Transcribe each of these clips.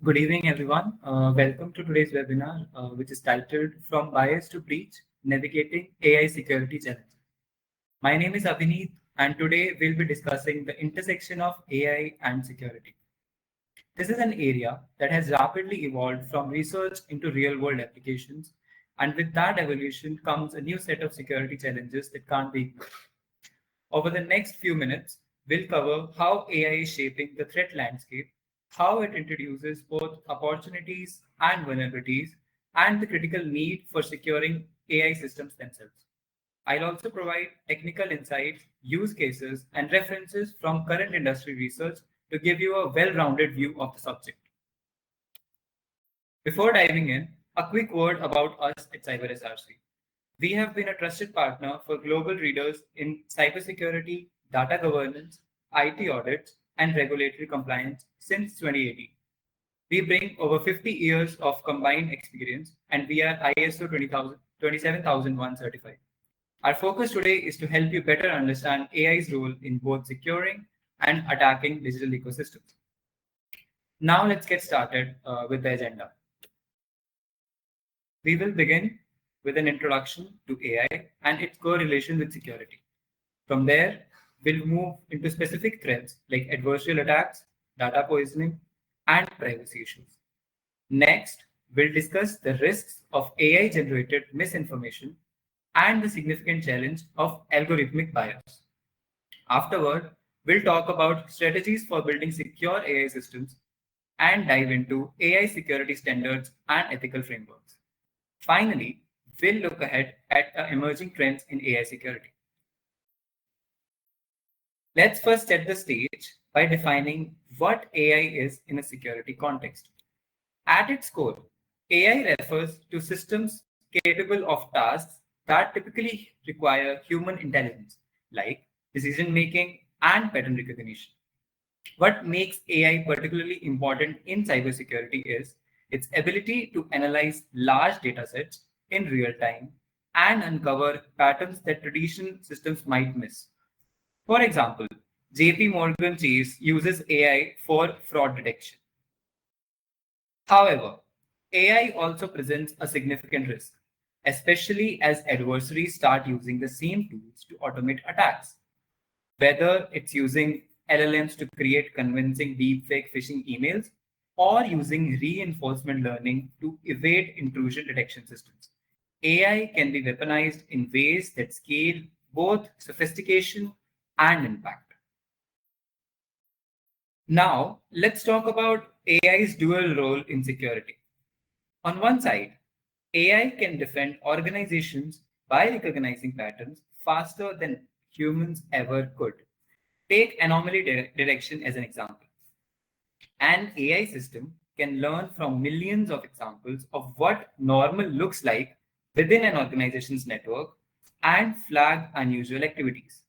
Good evening, everyone. Welcome to today's webinar, which is titled From Bias to Breach Navigating AI Security Challenges. My name is Abhineet, and today we'll be discussing the intersection of AI and security. This is an area that has rapidly evolved from research into real world applications, and with that evolution comes a new set of security challenges that can't be ignored. Over the next few minutes, we'll cover how AI is shaping the threat landscape, how it introduces both opportunities and vulnerabilities, and the critical need for securing AI systems themselves. I'll also provide technical insights, use cases, and references from current industry research to give you a well rounded view of the subject. Before diving in, a quick word about us at CyberSRC. We have been a trusted partner for global leaders in cybersecurity, data governance, IT audits, and regulatory compliance since 2018. We bring over 50 years of combined experience, and we are ISO 27001 certified. Our focus today is to help you better understand AI's role in both securing and attacking digital ecosystems. Now let's get started with the agenda. We will begin with an introduction to AI and its correlation with security. From there, we'll move into specific threats like adversarial attacks, data poisoning, and privacy issues. Next, we'll discuss the risks of AI-generated misinformation and the significant challenge of algorithmic bias. Afterward, we'll talk about strategies for building secure AI systems and dive into AI security standards and ethical frameworks. Finally, we'll look ahead at the emerging trends in AI security. Let's first set the stage by defining what AI is in a security context. At its core, AI refers to systems capable of tasks that typically require human intelligence, like decision making and pattern recognition. What makes AI particularly important in cybersecurity is its ability to analyze large data sets in real time and uncover patterns that traditional systems might miss. For example, JP Morgan Chase uses AI for fraud detection. However, AI also presents a significant risk, especially as adversaries start using the same tools to automate attacks. Whether it's using LLMs to create convincing deepfake phishing emails or using reinforcement learning to evade intrusion detection systems. AI can be weaponized in ways that scale both sophistication and impact. Now, let's talk about AI's dual role in security. On one side, AI can defend organizations by recognizing patterns faster than humans ever could. Take anomaly detection as an example. An AI system can learn from millions of examples of what normal looks like within an organization's network and flag unusual activities.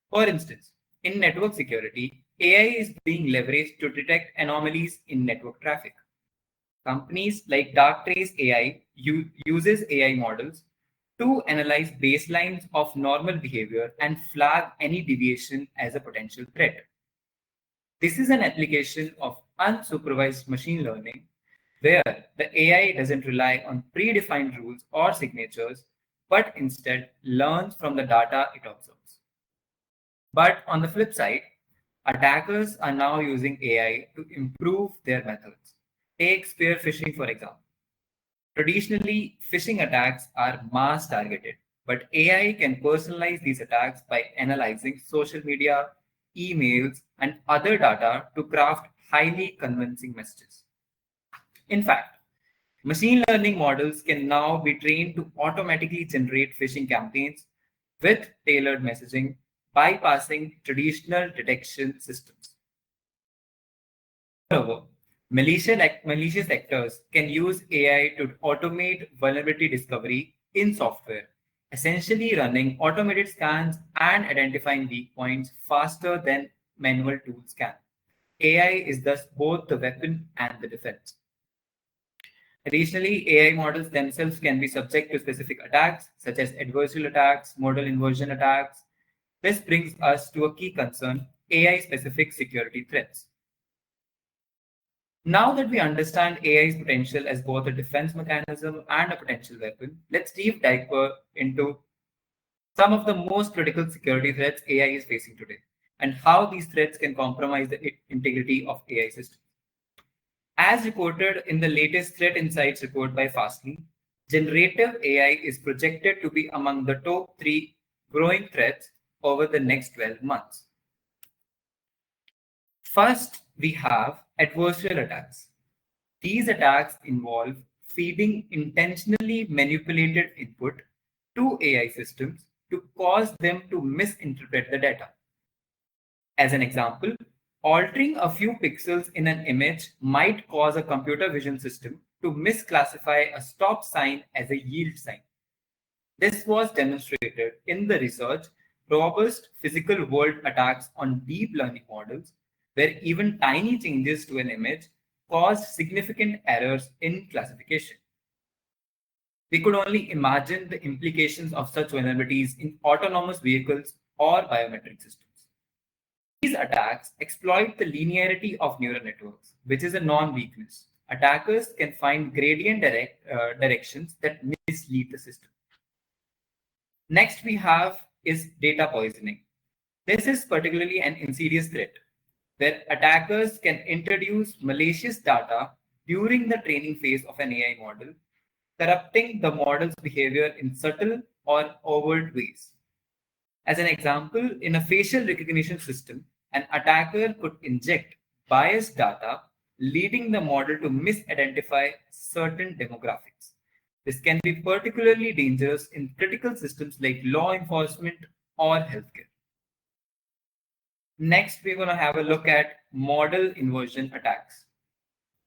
For instance, in network security, AI is being leveraged to detect anomalies in network traffic. Companies like Darktrace AI uses AI models to analyze baselines of normal behavior and flag any deviation as a potential threat. This is an application of unsupervised machine learning where the AI doesn't rely on predefined rules or signatures, but instead learns from the data it observes. But on the flip side, attackers are now using AI to improve their methods. Take spear phishing, for example. Traditionally, phishing attacks are mass targeted, but AI can personalize these attacks by analyzing social media, emails, and other data to craft highly convincing messages. In fact, machine learning models can now be trained to automatically generate phishing campaigns with tailored messaging, bypassing traditional detection systems. Moreover, malicious actors can use AI to automate vulnerability discovery in software, essentially running automated scans and identifying weak points faster than manual tools can. AI is thus both the weapon and the defense. Additionally, AI models themselves can be subject to specific attacks, such as adversarial attacks, model inversion attacks. This brings us to a key concern: AI specific security threats. Now that we understand AI's potential as both a defense mechanism and a potential weapon, let's deep dive into some of the most critical security threats AI is facing today and how these threats can compromise the integrity of AI systems. As reported in the latest Threat Insights report by Fastly, generative AI is projected to be among the top three growing threats over the next 12 months. First, we have adversarial attacks. These attacks involve feeding intentionally manipulated input to AI systems to cause them to misinterpret the data. As an example, altering a few pixels in an image might cause a computer vision system to misclassify a stop sign as a yield sign. This was demonstrated in the research robust physical world attacks on deep learning models, where even tiny changes to an image caused significant errors in classification. We could only imagine the implications of such vulnerabilities in autonomous vehicles or biometric systems. These attacks exploit the linearity of neural networks, which is a non-weakness. Attackers can find gradient directions that mislead the system. Next we have is data poisoning. This is particularly an insidious threat, where attackers can introduce malicious data during the training phase of an AI model, corrupting the model's behavior in subtle or overt ways. As an example, in a facial recognition system, an attacker could inject biased data, leading the model to misidentify certain demographics. This can be particularly dangerous in critical systems like law enforcement or healthcare. Next, we're going to have a look at model inversion attacks.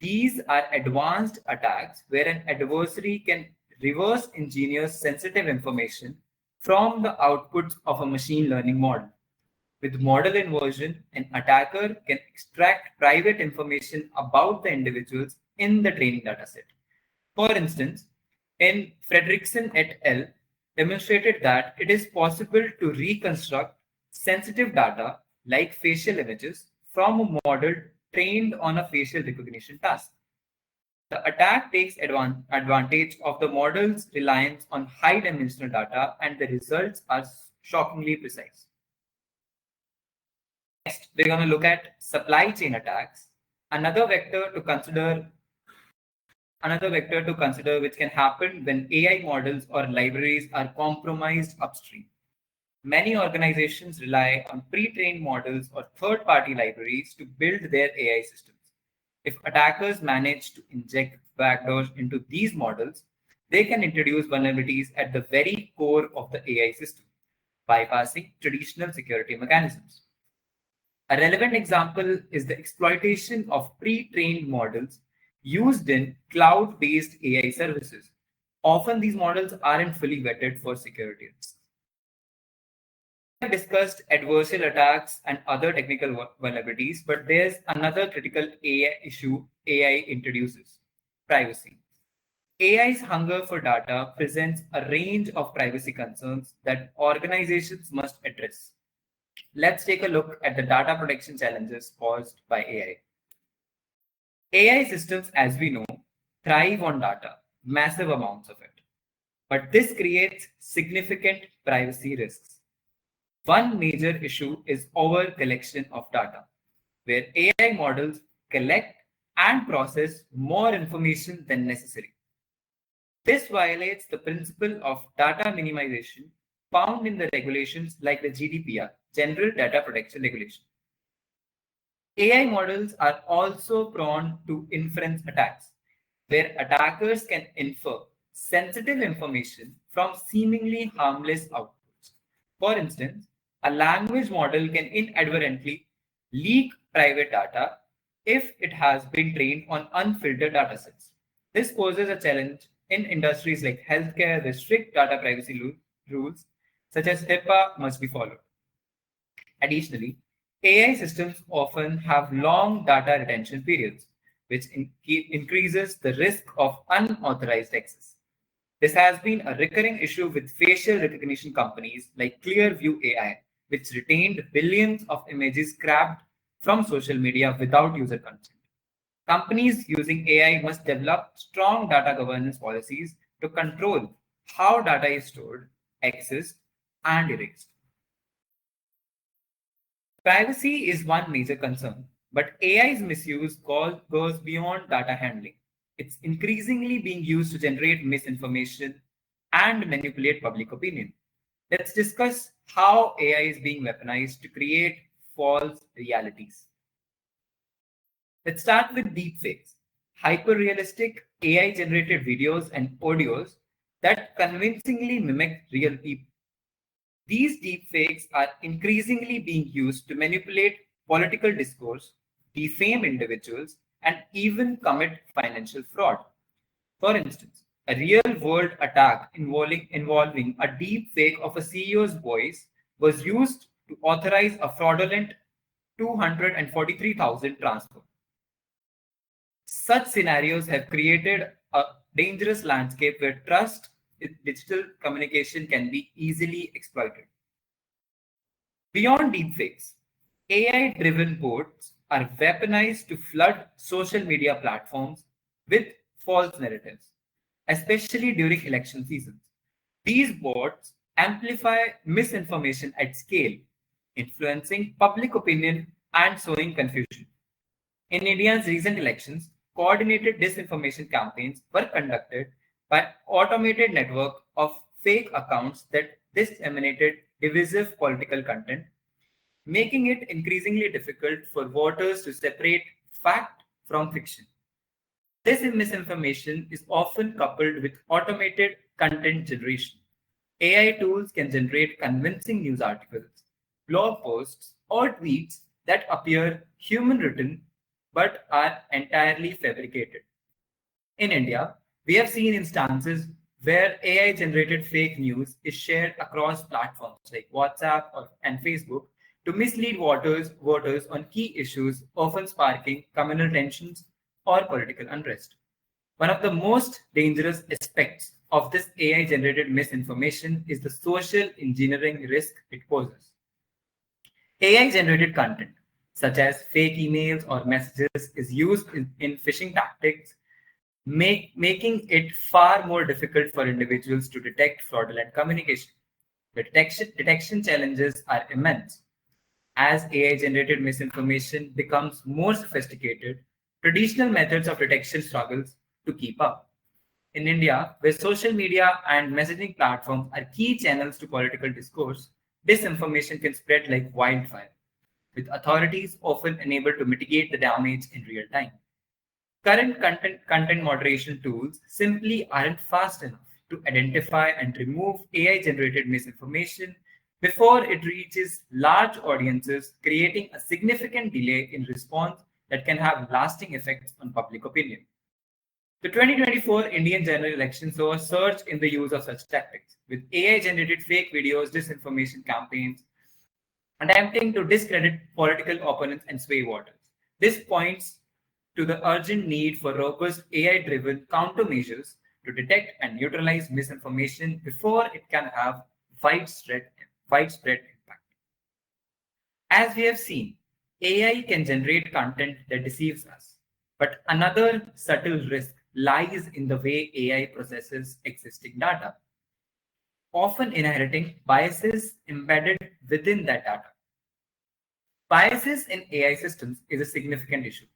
These are advanced attacks where an adversary can reverse engineer sensitive information from the outputs of a machine learning model. With model inversion, an attacker can extract private information about the individuals in the training dataset. For instance, in Fredrickson et al. Demonstrated that it is possible to reconstruct sensitive data like facial images from a model trained on a facial recognition task. The attack takes advantage of the model's reliance on high-dimensional data, and the results are shockingly precise. Next, we're going to look at supply chain attacks. Another vector to consider which can happen when AI models or libraries are compromised upstream. Many organizations rely on pre-trained models or third-party libraries to build their AI systems. If attackers manage to inject backdoors into these models, they can introduce vulnerabilities at the very core of the AI system, bypassing traditional security mechanisms. A relevant example is the exploitation of pre-trained models used in cloud-based AI services. Often these models aren't fully vetted for security risks. We have discussed adversarial attacks and other technical vulnerabilities, but there's another critical AI issue AI introduces: privacy. AI's hunger for data presents a range of privacy concerns that organizations must address. Let's take a look at the data protection challenges posed by AI. AI systems, as we know, thrive on data, massive amounts of it. But this creates significant privacy risks. One major issue is over collection of data, where AI models collect and process more information than necessary. This violates the principle of data minimization found in the regulations like the GDPR, General Data Protection Regulation. AI models are also prone to inference attacks, where attackers can infer sensitive information from seemingly harmless outputs. For instance, a language model can inadvertently leak private data if it has been trained on unfiltered datasets. This poses a challenge in industries like healthcare where strict data privacy rules such as HIPAA must be followed. Additionally, AI systems often have long data retention periods, which increases the risk of unauthorized access. This has been a recurring issue with facial recognition companies like Clearview AI, which retained billions of images grabbed from social media without user consent. Companies using AI must develop strong data governance policies to control how data is stored, accessed, and erased. Privacy is one major concern, but AI's misuse goes beyond data handling. It's increasingly being used to generate misinformation and manipulate public opinion. Let's discuss how AI is being weaponized to create false realities. Let's start with deepfakes, hyper-realistic AI-generated videos and audios that convincingly mimic real people. These deepfakes are increasingly being used to manipulate political discourse, defame individuals, and even commit financial fraud. For instance, a real-world attack involving a deepfake of a CEO's voice was used to authorize a fraudulent 243,000 transfer. Such scenarios have created a dangerous landscape where trust in digital communication can be easily exploited. Beyond deepfakes, AI-driven bots are weaponized to flood social media platforms with false narratives, especially during election seasons. These bots amplify misinformation at scale, influencing public opinion and sowing confusion. In India's recent elections, coordinated disinformation campaigns were conducted by automated network of fake accounts that disseminated divisive political content, making it increasingly difficult for voters to separate fact from fiction. This misinformation is often coupled with automated content generation. AI tools can generate convincing news articles, blog posts, or tweets that appear human written but are entirely fabricated. In India, we have seen instances where AI generated fake news is shared across platforms like WhatsApp and Facebook to mislead voters on key issues, often sparking communal tensions or political unrest. One of the most dangerous aspects of this AI generated misinformation is the social engineering risk it poses. AI generated content, such as fake emails or messages, is used in phishing tactics, making it far more difficult for individuals to detect fraudulent communication. The detection challenges are immense. As AI generated misinformation becomes more sophisticated, traditional methods of detection struggles to keep up. In India, where social media and messaging platforms are key channels to political discourse, disinformation can spread like wildfire, with authorities often unable to mitigate the damage in real time. Current content moderation tools simply aren't fast enough to identify and remove AI generated misinformation before it reaches large audiences, creating a significant delay in response that can have lasting effects on public opinion. The 2024 Indian general election saw a surge in the use of such tactics, with AI generated fake videos, disinformation campaigns, attempting to discredit political opponents and sway voters. This points to the urgent need for robust AI-driven countermeasures to detect and neutralize misinformation before it can have widespread, widespread impact. As we have seen, AI can generate content that deceives us, but another subtle risk lies in the way AI processes existing data, often inheriting biases embedded within that data. Biases in AI systems is a significant issue,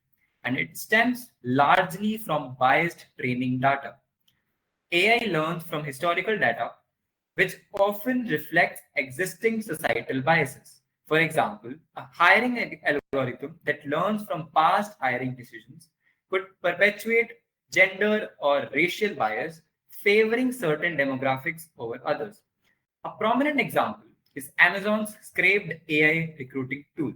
and it stems largely from biased training data. AI learns from historical data, which often reflects existing societal biases. For example, a hiring algorithm that learns from past hiring decisions could perpetuate gender or racial bias, favoring certain demographics over others. A prominent example is Amazon's scraped AI recruiting tool,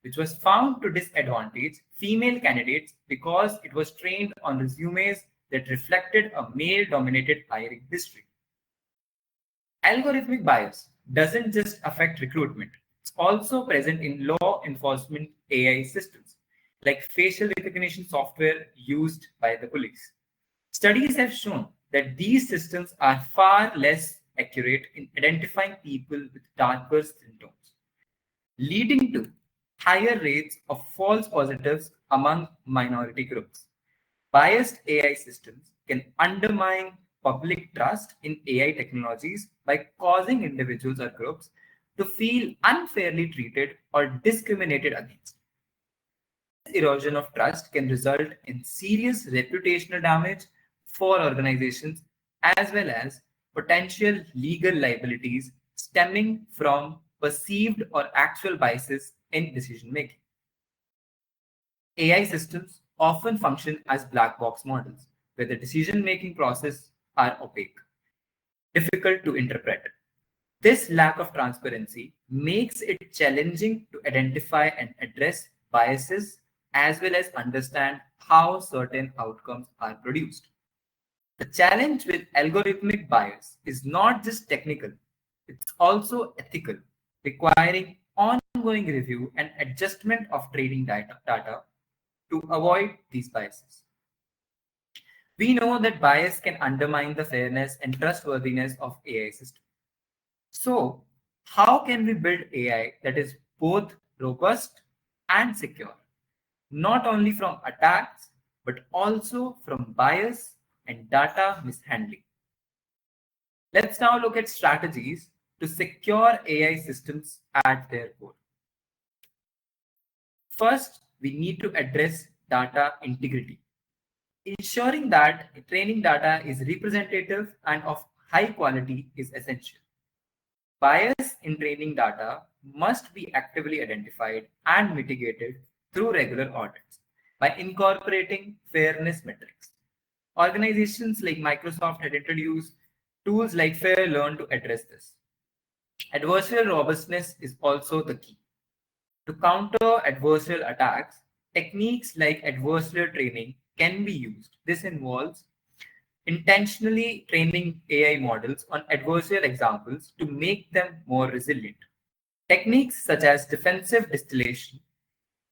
which was found to disadvantage female candidates because it was trained on resumes that reflected a male dominated hiring history. Algorithmic bias doesn't just affect recruitment, it's also present in law enforcement AI systems, like facial recognition software used by the police. Studies have shown that these systems are far less accurate in identifying people with darker skin tones, leading to higher rates of false positives among minority groups. Biased AI systems can undermine public trust in AI technologies by causing individuals or groups to feel unfairly treated or discriminated against. This erosion of trust can result in serious reputational damage for organizations as well as potential legal liabilities stemming from perceived or actual biases in decision making. AI systems often function as black box models, where the decision making process are opaque, difficult to interpret. This lack of transparency makes it challenging to identify and address biases as well as understand how certain outcomes are produced. The challenge with algorithmic bias is not just technical, it's also ethical, requiring ongoing review and adjustment of training data to avoid these biases. We know that bias can undermine the fairness and trustworthiness of AI systems. So, how can we build AI that is both robust and secure, not only from attacks, but also from bias and data mishandling? Let's now look at strategies to secure AI systems at their core. First, we need to address data integrity. Ensuring that training data is representative and of high quality is essential. Bias in training data must be actively identified and mitigated through regular audits by incorporating fairness metrics. Organizations like Microsoft had introduced tools like FairLearn to address this. Adversarial robustness is also the key. To counter adversarial attacks, techniques like adversarial training can be used. This involves intentionally training AI models on adversarial examples to make them more resilient. Techniques such as defensive distillation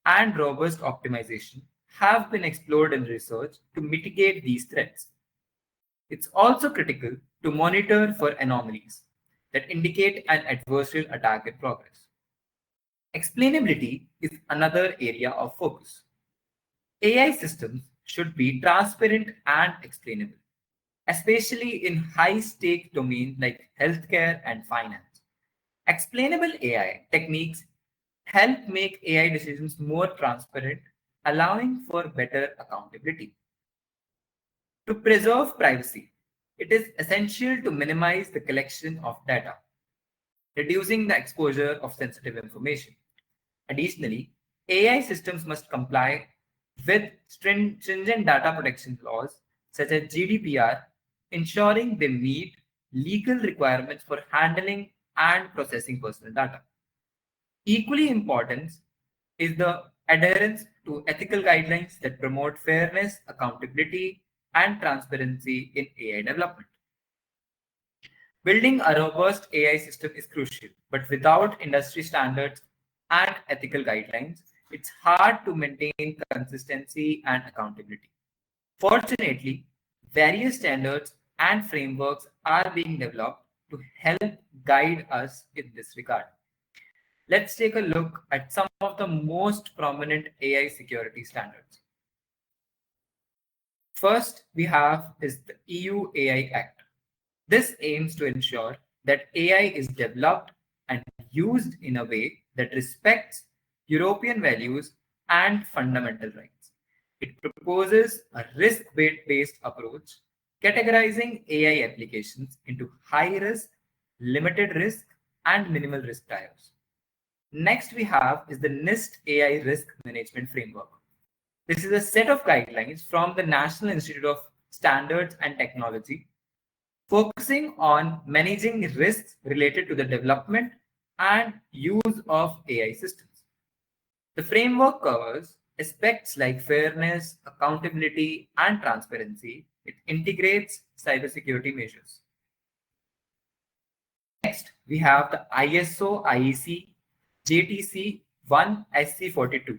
and robust optimization have been explored in research to mitigate these threats. It's also critical to monitor for anomalies that indicate an adversarial attack in progress. Explainability is another area of focus. AI systems should be transparent and explainable, especially in high-stake domains like healthcare and finance. Explainable AI techniques help make AI decisions more transparent, allowing for better accountability. To preserve privacy, it is essential to minimize the collection of data, reducing the exposure of sensitive information. Additionally, AI systems must comply with stringent data protection laws such as GDPR, ensuring they meet legal requirements for handling and processing personal data. Equally important is the adherence to ethical guidelines that promote fairness, accountability, and transparency in AI development. Building a robust AI system is crucial, but without industry standards and ethical guidelines, it's hard to maintain consistency and accountability. Fortunately, various standards and frameworks are being developed to help guide us in this regard. Let's take a look at some of the most prominent AI security standards. First, we have is the EU AI Act. This aims to ensure that AI is developed and used in a way that respects European values and fundamental rights. It proposes a risk-based approach, categorizing AI applications into high risk, limited risk, and minimal risk tiers. Next we have is the NIST AI Risk Management Framework. This is a set of guidelines from the National Institute of Standards and Technology, focusing on managing risks related to the development and use of AI systems. The framework covers aspects like fairness, accountability, and transparency. It integrates cybersecurity measures. Next, we have the ISO IEC JTC 1 SC42.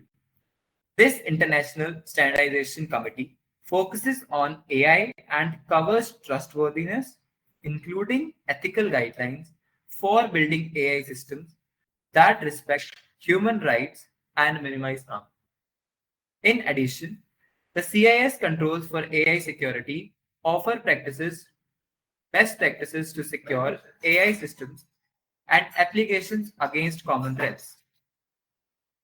This international standardization committee focuses on AI and covers trustworthiness, including ethical guidelines for building AI systems that respect human rights and minimize harm. In addition, the CIS controls for AI security offer best practices to secure AI systems and applications against common threats.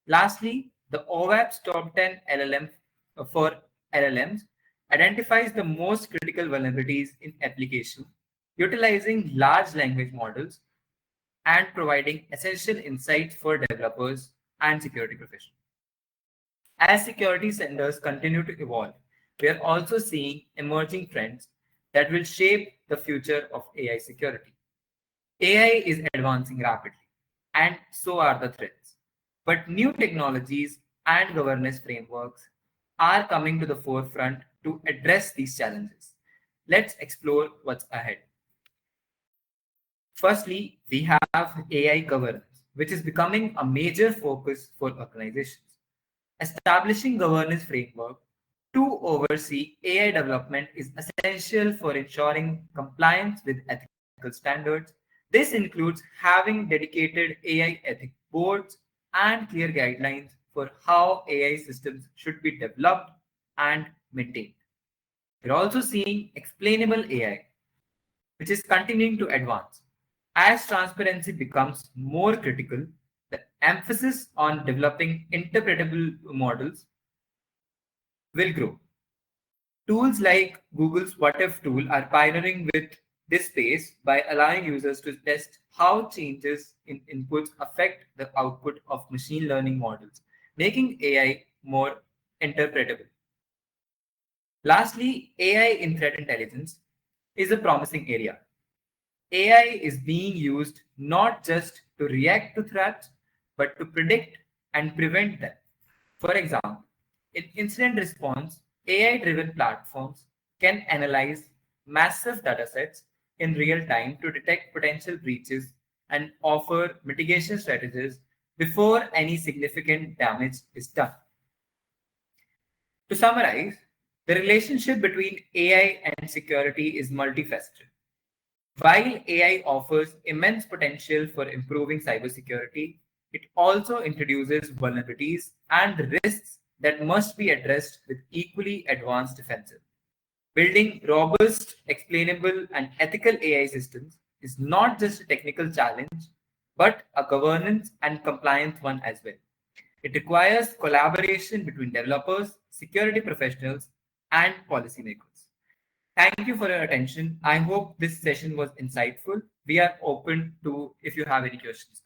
Lastly, the OWASP Top 10 for LLMs identifies the most critical vulnerabilities in application, utilizing large language models and providing essential insights for developers and security professionals. As security centers continue to evolve, we are also seeing emerging trends that will shape the future of AI security. AI is advancing rapidly, and so are the threats. But new technologies and governance frameworks are coming to the forefront to address these challenges. Let's explore what's ahead. Firstly, we have AI governance, which is becoming a major focus for organizations. Establishing governance framework to oversee AI development is essential for ensuring compliance with ethical standards. This includes having dedicated AI ethics boards and clear guidelines for how AI systems should be developed and maintained. We're also seeing explainable AI, which is continuing to advance. As transparency becomes more critical, the emphasis on developing interpretable models will grow. Tools like Google's What If tool are pioneering with this space by allowing users to test how changes in inputs affect the output of machine learning models, making AI more interpretable. Lastly, AI in threat intelligence is a promising area. AI is being used not just to react to threats, but to predict and prevent them. For example, in incident response, AI driven platforms can analyze massive datasets in real time to detect potential breaches and offer mitigation strategies before any significant damage is done. To summarize, the relationship between AI and security is multifaceted. While AI offers immense potential for improving cybersecurity, it also introduces vulnerabilities and risks that must be addressed with equally advanced defenses. Building robust, explainable, and ethical AI systems is not just a technical challenge, but a governance and compliance one as well. It requires collaboration between developers, security professionals, and policymakers. Thank you for your attention. I hope this session was insightful. We are open to if you have any questions.